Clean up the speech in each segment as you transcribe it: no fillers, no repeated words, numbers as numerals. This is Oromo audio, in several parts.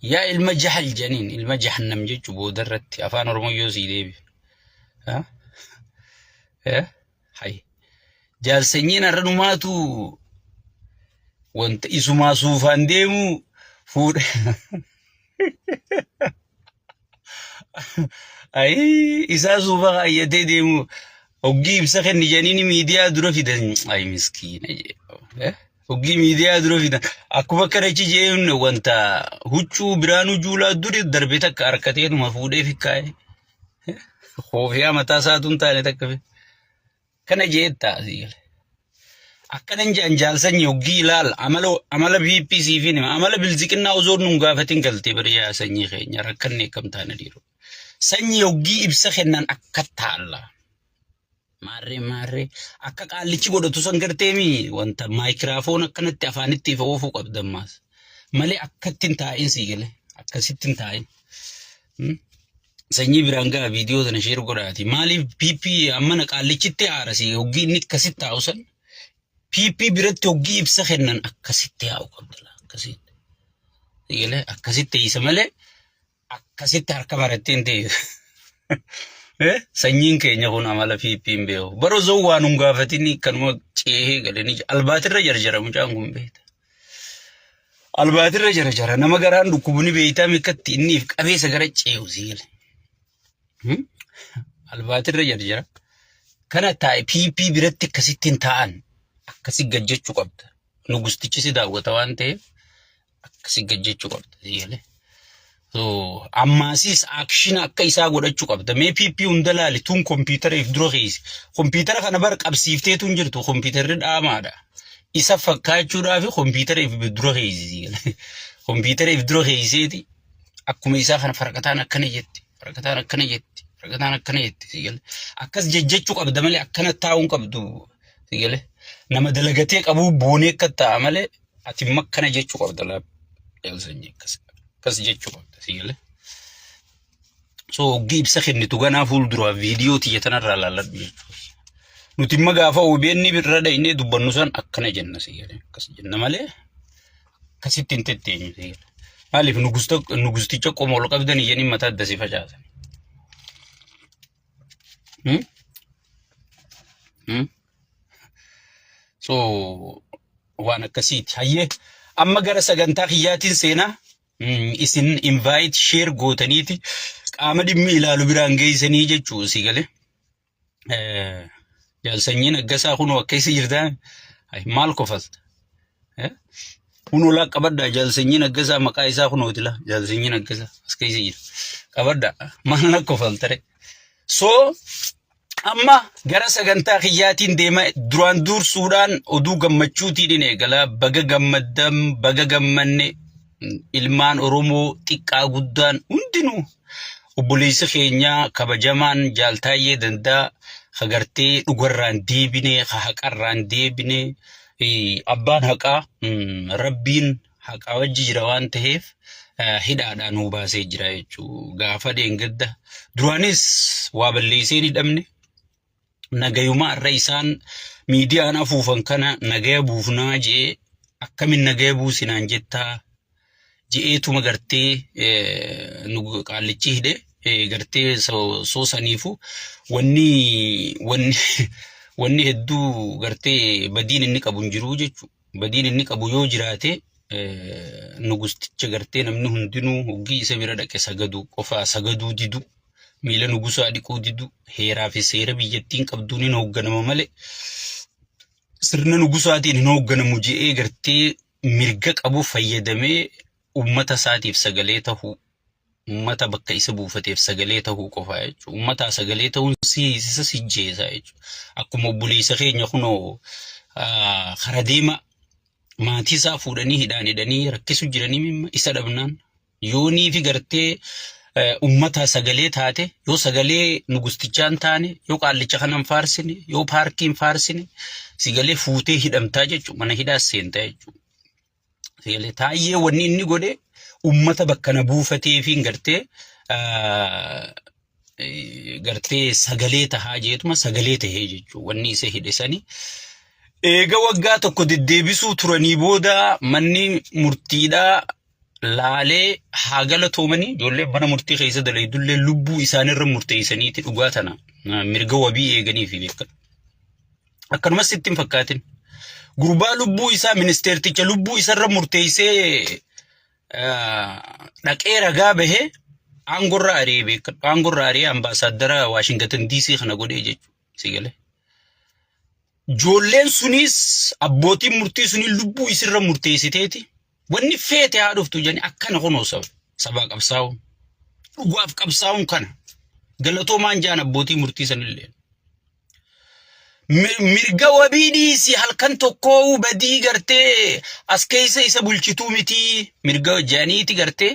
يا المجح الجنين المجح النمجج بودرت أفان رميوزي ديبي ها ها حي جال سنين الرنماتو وانت إسما سوفان ديمو فور أي إسا سوفا أيدي ديمو وجيب سخن جنين ميديا درو في دن أي مسكين وجي ميديا درو في دن أكو بكرة جيم وانت هوتشو برانو جولا دوري دربتك أركتين مفودة في كاي خوفيا متى ساتون تاني تكفي كنا جيت تأذيل أكنن جانجال سني وجي لال عمله في بي سي فيني عمله بالذكرنا وزور نونغافتين قلتي بريا سني خين يركني كم تاني ديرو سني وجي إبسخنن أكتة الله ماري أكك على شيء قدرت تسنكرتيمي وانت مايكروفون أكنت أفانتي فوفوق أبدماس مالي أكتين تاين سيجله أكسيتين تاين سني برانغا فيديو تنشير قراتي مالي بي أمانك على شيء تعرسي وجي نيك كسيت تاوسن بي برت وجي إبسخنن أكسيت تاو قبضلا أكسيت سيجله أكسيت تيسمله أكسيت هركبارتين تي sanyiin keenya kun amala fiippiin beeku baro zoo waan gaafatini kanuma ceehee galanii albaatirra jarjara mucaan kun beekta albaatirra jarjara nama garaan dhukkubni beeytaa mikkatti inniif qabeessa gara ceehu siile albaatirra jarjara kana taa'e piippii biratti akkasittiin taa'an akkasi gajjechuu qabda nugustichi si daawwata waan ta'eef akkasi gajjechuu qabda siile so ammasis action akka isaa godhachuu qabda mee piippii hunda laali tun kompiitara if dura keessa kompiitara kana bar qabsiiftee tun jirtu kompiitarri dhaamaadha isa fakkaachuudhaaf kompiitara if dura keessa kompiitara if dura keesseeti akkuma isaa kana farqataan akkana jetti sigale akkas jejjechuu qabda malee akkana taa'uun qabdu sigale nama dalagatee qabu boonee akka ta'a malee ati makkana jechuu qabda laa yaalsanyee akkas jechuu qabda sigale so giib sakhinni tuganaa fuuldura viidiyoo tiyyatanarraa laalladhu jechuudha nuti imma gaafa OBN birra dhaynee dubbannu san akkana jenna sigale akkas jenna malee akkasitti hin tetteenyu sigale maaliif nugusticha qomool qabdanii jeniin mataa addasii facaasan so waan akkasiiti hayyee amma gara sagantaa kiyyaatiin seenaa isin invite share gootaniiti qaama dhimmi ilaalu biraan geessanii jechuu sigale jaalsanyiin aggasaa kunoo akka isi jirtaa maal kofalta kunoo laa qabaddaa jaalsanyiin aggasaa maqaa isaa kunooti laa jaalsanyiin aggasaa akka isi jira qabaddaa maal na kofaltare so amma gara sagantaa kiyyaatiin deema duraan dursuudhaan oduu gammachuutiin eegalaa baga gammanne ilmaan Oromoo xiqqaa guddaan hundinuu obboleessa keenya kabajamaan jaaltaayyee dandaa hagartee dhugarraan deebine haqarraan deebine abbaan haqaa rabbiin haqaa wajji jira waan ta'eef hidhaadhaan nu baasee jira jechuu gaafa deengadda duraanis waa balleessee ni dhabne nagayumaa irra isaan miidiyaan afuufan kana nagaya buufnaa jee akkamin nagaya buusinaan jettaa jeetuma gartee nu qaalichi hidhe gartee soo saniifu wanni hedduu gartee badiin inni qabu hin jiru jechu badiin inni qabu yoo jiraate nugusticha gartee namni hundinuu hoggii isa bira dhaqe sagadu qofa sagaduu didu miila nugusaa dhiquu didu heeraa fi seera biyyattiin qabduun hin hoogganama malee sirna nugusaatiin hin hoogganamu je'ee gartee mirga qabu fayyadamee ummata isaatiif sagalee tahuu ummata bakka isa buufateef sagalee tahuu qofa jechuudha ummata sagalee tahuun isa sijjeessa jechuudha akkuma obboleessa keenya kunoo kara deema maatii isaa fuudhanii hidhanii rakkisu jiranii isa dhabnaan yoonii fi gartee ummata sagalee taate yoo sagalee nugustichaan taane yoo qaallicha kanan faarsine yoo paarkiin faarsine sagalee fuutee hidhamtaa jechuudha mana hidhaa seentaa jechuudha sigale taayee wanni inni godhe ummata bakka na buufatee fi gartee sagalee tahaa jeetuma sagalee tahee jechuudha wanni isa hidhe sani eega waggaa tokko deddeebisuu turanii booda manni murtiidhaa laalee haagala toomanii ijoollee mana murtii keessa dalaydullee lubbuu isaanirra murteessaniiti dhugaa tana mirga wabii eeganii fi beekan. Akkanumas ittiin fakkaatin gurbaa lubbuu isaa ministeerticha lubbuu isarra murteessee dhaqee ragaa bahee aangorra ari'ee beekan. Aangorra ari'ee ambaasaadara Waashingtan DC kana godhee jechuudha. Sigalee. Ijoolleen sunis abbootiin murtii sunis lubbuu isirra murteessiteeti. Wanni feete haa dhuftu jedhanii akkana kunoo sabaa qabsaa'uun dhugaaf qabsaa'uun kana galatoomaan jaan abbootii murtii sanillee mirga wabii dhiisi halkan tokkoo badii gartee as keessa isa bulchituu miti mirga jaaniiti gartee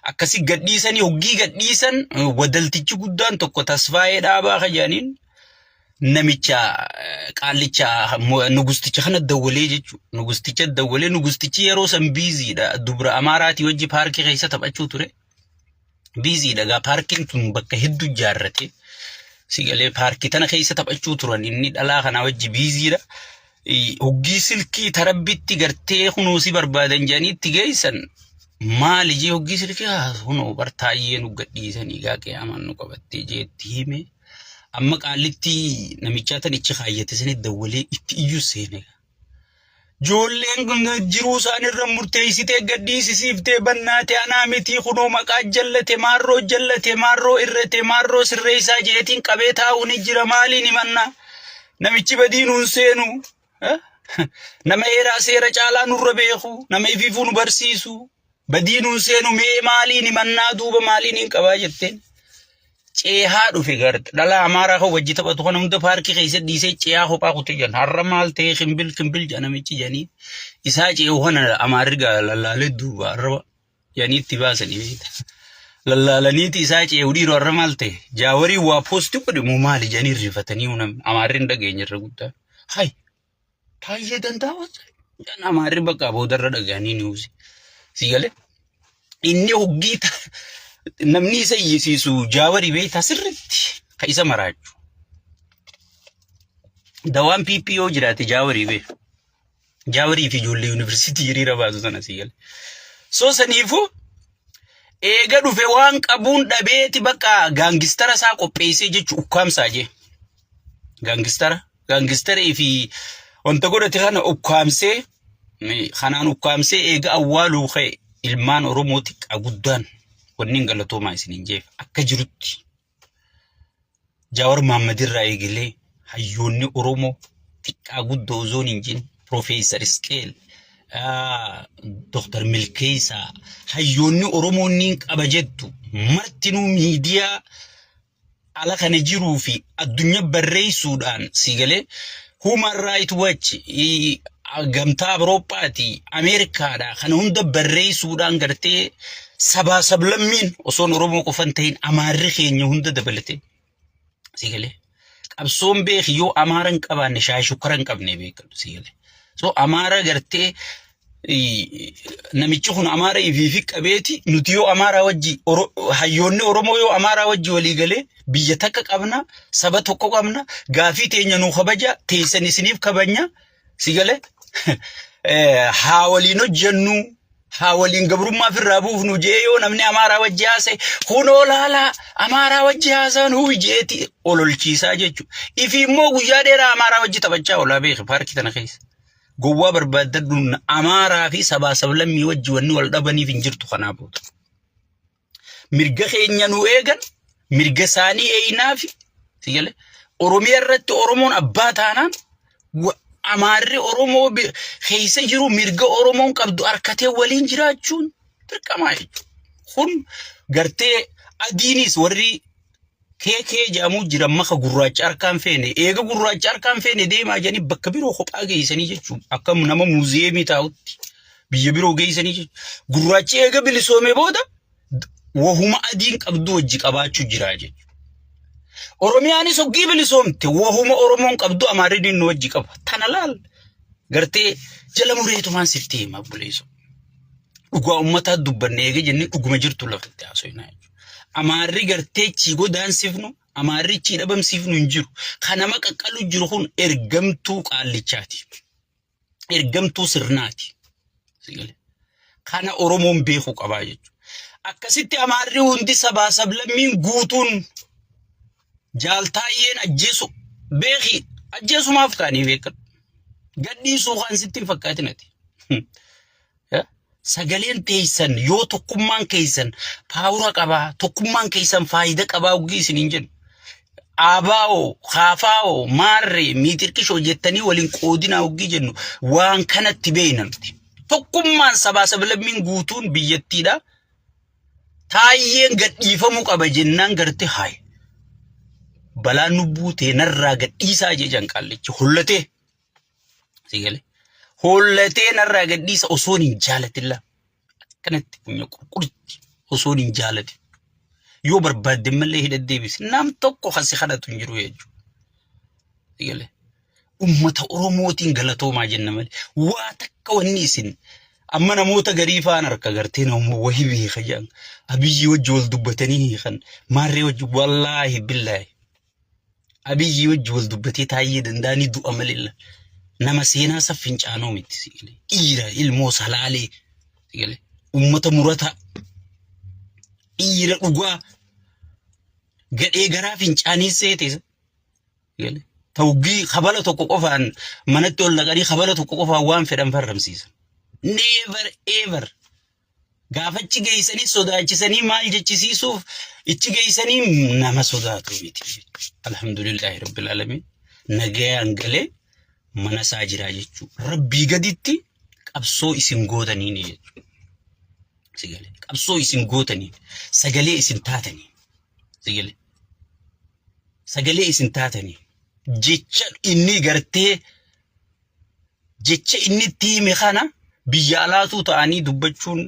akkasi gadhiisanii hoggii gadhiisan wadaltichi guddaan tokko tasfaayee dhaabaa kajaaniin namicha qaallicha nugusticha kana dawwalee jechuudha. Nugusticha dawwalee nugustichi yeroo san biiziidha. Dubra Amaaraati wajji paarkii keessa taphachuu ture. Biiziidha gaa paarkiin tun bakka hedduu ijaarrate. Sigalee paarkii tana keessa taphachuu turan inni dhalaa kana wajji biiziidha. Hoggii silkii tarabbitti gartee kunuusi barbaadan jedhaniitti geessan maali jee hoggii silkii kunoo bartaayyee nu gadhiisanii gaa qiyaamaan nu qabattee jeetti hime. Amma qaalitti namicha tanichi kaayyate sanii dawwalee itti iyyuu seene. Ijoolleen kun jiruu isaanirra murteessitee gadhiisisiiftee bannaate anaa miti kunoo maqaa jallate maarroo irrate maarroo sirree isaa jeetiin qabee taa'uun jira maaliin himannaa namichi badii nuun seenu nama heeraa seera caalaa nurra beeku nama ifiifuu nu barsiisu badii nuun seenu mee maaliin himannaa duuba maaliin hin qabaa jetteen. Ceehaa dhufe garte dhala Amaaraa ko wajji taphatu kana hunda paarkii keessa dhiisee ceehaa kophaa kutee jiran har'a maal ta'ee kimbil jedhamichi jedhanii isaa ceehu kana Amaarri lallaalee duuba har'a jedhanii itti baasanii beekta. Lallaalaniiti isaa ceehu dhiiroo har'a maal ta'e jaawarii waa poosti godhamu maali jedhanii rifatanii Amaarri hin dhageenye irra guddaa. Hai taayyee danda'amas Amaarri bakka boodarra dhaga'anii niwusi. Sigalee inni hoggii namni isa yisiisu jaawarii beektaa sirriitti ka isa maraaju. Dawaan PPO jiraate jaawarii beeku. Jaawarii fi ijoollee yuunivarsiitii hiriira baasu sana sigalee. So saniifuu eega dhufe waan qabuun dhabeeti bakka gaangistara isaa qopheessee jechuun ukkaamsaa jee. Gaangistara fi wanta godhate kana ukkaamsee kanaan ukkaamsee eega awwaaluu ka'e ilmaan Oromoo xiqqaa guddaan. Wanni galatoomaa isiniin jeef akka jirutti Jawaar Mohammadirraa eegalee hayyoonni Oromoo xiqqaa guddoo osoon hin jenne Profeesar Isqeel Dr. Milkeessaa hayyoonni Oromoo niin qaba jettu martinuu miidiyaa ala kana jiruu fi addunyaa barreessuudhaan sigalee Human Rights Watch gamtaa Awurooppaati Ameerikaadha kana hunda barreessuudhaan gartee sabaa sablammiin osoon Oromoo qofan ta'in Amaarri keenya hunda dabalate. Sigalee qabsoon beeki yoo Amaaran qabaanne shaashukara hin qabne beekatu sigalee. So Amaara gartee namichi kun Amaara ifiifi qabeeti nuti yoo Amaara wajji hayyoonni Oromoo yoo Amaara wajji walii galee biyya takka qabna saba tokko qabna gaafii teenya nuu kabaja teessan isiniif kabanya sigalee haa waliin hojjennu haa waliin gabrummaa firraa buufnu jee yoo namni Amaaraa wajji haasa'e kunoo laalaa Amaaraa wajji haasa'an hubi jeeti ololchiisaa jechuudha. Ifi immoo guyyaa dheeraa Amaaraa wajji taphachaa oolaa beeki paarkii tana keessa. Gowwaa barbaadadduun Amaaraa fi sabaa sablammii wajji wanni wal dhabaniif hin jirtu kanaafuutu. Mirga keenya nu eegan mirga isaanii eeyinaafi sigalee Oromiyaa irratti Oromoon abbaa taanaan Amaarri Oromoo keessa jiru mirga Oromoon qabdu harkatee waliin jiraachuun dirqamaa jechuudha. Kun gartee adiinis warri keekee jedhamu jiran maka gurraacha harkaan feene eega gurraacha harkaan feene deemaa jedhanii bakka biroo kophaa geessanii jechuudha. Akka nama muuziyeemii taa'utti biyya biroo geessanii jechuudha. Gurraachi eega bilisoomee booda wahuma adiin qabdu wajji qabaachuu jira jechuudha. Oromiyaanis hoggii bilisoomte wahuma Oromoon qabdu Amaarri dinnu wajji qaba. Tana laal gartee jala mureetumaan siftii hima buleessu. Dhugaa uummataa dubbanne eega jennee dhuguma jirtu lafatti haasofnaa jechuudha. Amaarri gartee chiigoo daansifnu Amaarri chii dhabamsiifnu hin jiru. Kanama qaqqalu jiru kun ergamtuu qaallichaati. Ergamtuu sirnaati. kana Oromoon beekuu qabaa jechuudha. Akkasitti amaarri hundi sabaa sablammiin guutuun jaaltaayyeen ajjeesu beeki ajjeesumaaf kaanii beekan gadhiisuu kan sitti hin fakkaatinati. Sagaleen teessan yoo tokkummaan keessan paawura qabaa tokkummaan keessan faayida qabaa uggii isiniin jennu. Abaa'oo haafaa'oo maarree miitirkishoo jettanii waliin qoodinaa uggii jennu waan kanatti beeynamti. Tokkummaan sabaa sablammiin guutuun biyyattiidha. Taayyeen gadhiifamuu qaba jennaan garte haay. Balaan nubbuu teenarraa gadhiisaa jejan qallichi hollatee. Sigale. Hollatee narraa gadhiisa osoon hin jaalatilla. Akkanatti punya qurquritti osoon hin jaalatin. Yoo barbaadde malee hidhaddeebis nam tokko kasi kadhatu hin jiru jechuudha. Sigale. Ummata Oromootiin galatoomaa jenna malee waa takka wanni isin amma namoota garii faan harka gartee namoo wahii beeka jedhan Abiyyi wajji wal dubbatanii kan maarree wajji wallaahi billaahi Abiyyi wajji wal dubbatee Taayyee Dandaanii du'a malee nama seenaa saffin caanoo miti sigale. Dhiira ilmoo salaalee sigale. Ummata murata dhiira dhugaa gadhee garaa fincaanii seete sigale. Tawgii kabala tokko qofaan manatti ol naqanii kabala tokko qofaan waan fedhan farramsiisan. Never ever. Gaafachi geessanii sodaachisanii maal jechisiisuuf ichi geessanii nama sodaatu miti. Alhamdulillahi rabbil alamin. Nagayaan galee mana isaa jira jechuudha. Rabbii gaditti qabsoo isin gootanii jechuudha. Sigale. Qabsoo isin gootanii sagalee isin taatanii. Sigale. Sagalee isin taatanii. Jecha inni gartee jecha inni tiime kana biyya alaatu ta'anii dubbachuun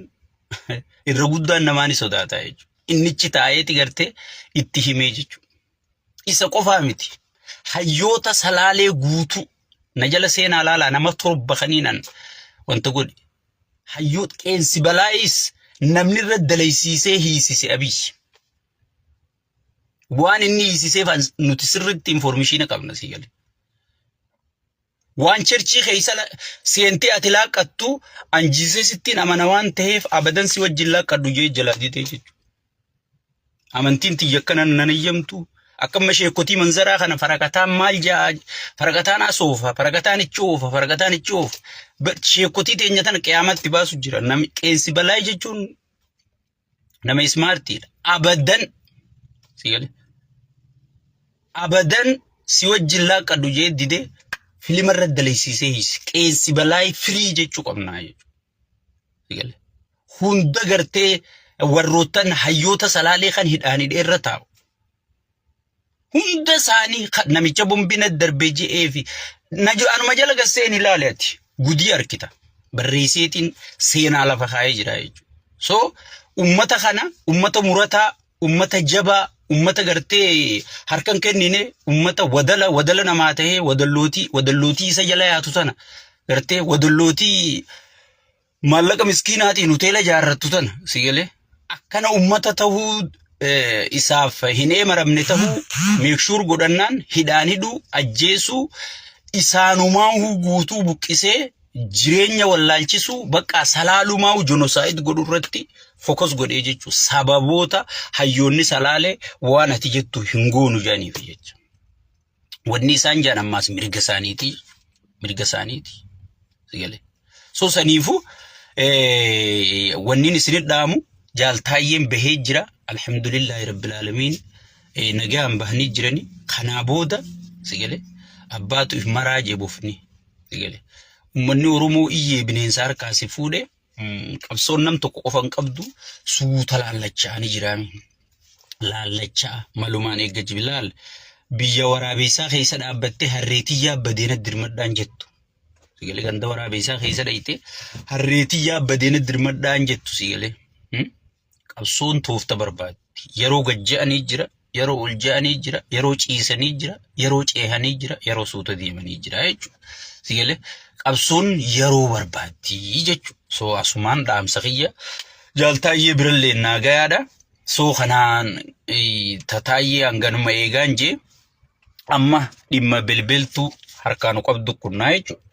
irra guddaan namaani sodaata jechuudha. Innichi taa'eeti gartee itti himee jechuudha. Isa qofaa miti. Hayyoota salaalee guutuu na jala seenaa laalaa nama torba kaniinan wanta godhe. Hayyoota qeensi balaayis namni irra dalaysiisee hiisise Abiyyi. Waan inni hiisiseef nuti sirriitti informeeshina qabna sigale. Waan cherchii keessa seentee ati laaqqattu anjisee sittiin amana waan ta'eef abadan si wajjin laaqqadhu jee jala dite jechuudha. Amantiin tiyya kana nan eeyyamtu akkama sheekotii manzaraa kana faraqataan maal jaa faraqataan asoofa faraqataan ichoofa faraqataan ichoofa sheekotii teenya tana qiyaamatti baasu jira. Namni qeensi balaa jechuun nama ismaartiidha. Abadan sigale. Abadan si wajjin laaqqadhu jee dide filima irra dalaysiisee hiisi. Qeensi balaa firii jechuu qabnaa jechuudha. Sigale. Hunda gartee warrootan hayyoota salaalee kan hidhaanii dheerra taa'u. Hunda isaanii namicha bombina darbee je'ee fi anuma jala gasseen ilaale ati gudii harkita. Barreesseetiin seenaa lafa kaa'ee jira jechuudha. So ummata kana ummata murataa ummata jabaa ummata gartee harkan kennine ummata wadala namaa ta'ee wadallootii isa jala yaatu sana gartee wadallootii maallaqa miskiinaatiin hoteela jaarrattu sana sigale akkana ummata ta'uu isaaf hin eemaramne ta'uu meekshuur godhannaan hidhaan hidhuu ajjeesuu isaanumaa guutuu buqqisee jireenya wallaalchisuu bakka salaalumaa jonosaayid godhu irratti fokus godhee jechuudha. Sababoota hayyoonni salaalee waan ati jettu hin goonu jedhaniif jecha. Wanni isaan jedhan ammaas mirga isaaniiti. Mirga isaaniiti. Sigale. So saniifu wanni isin dhaamu jaaltaayyeen bahee jira. Alhamdulillahi rabbil alamin. Nagaan bahanii jirani. Kanaa booda sigale. Abbaatu if maraa jeebufni. Sigale. Uummanni Oromoo iyyee bineensa harkaa si fuudhee qabsoon nam tokko qofan qabdu suuta laallacha'anii jiraami. Laallachaa malumaan eeggachi bilaal biyya waraabessaa keessa dhaabbattee harreetii yaabbadeena dirmadhaan jettu. Sigale ganda waraabessaa keessa dhayite harreetii yaabbadeena dirmadhaan jettu sigale. Qabsoon toofta barbaaddi. Yeroo gajja'anii jira, yeroo ol ja'anii jira, yeroo ciisanii jira, yeroo ceehanii jira, yeroo suuta deemanii jira jechuudha. Sigale qabsoon yeroo barbaaddi jechuudha. So asumaan dhaamsa kiyya jaaltaayyee birallee naagayaadha. So kanaan tataayyee hanganuma eegaan jee amma dhimma bilbiltuu harkaan qabdu kunnaa jechuudha.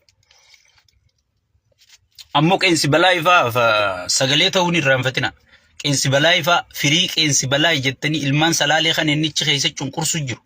ammoo qeensi balaa ifaa sagalee ta'uun irraan fatina. Qeensi balaa ifaa firii qeensi balaa jettanii ilmaan salaalee kan inni keessa cunqursu jiru.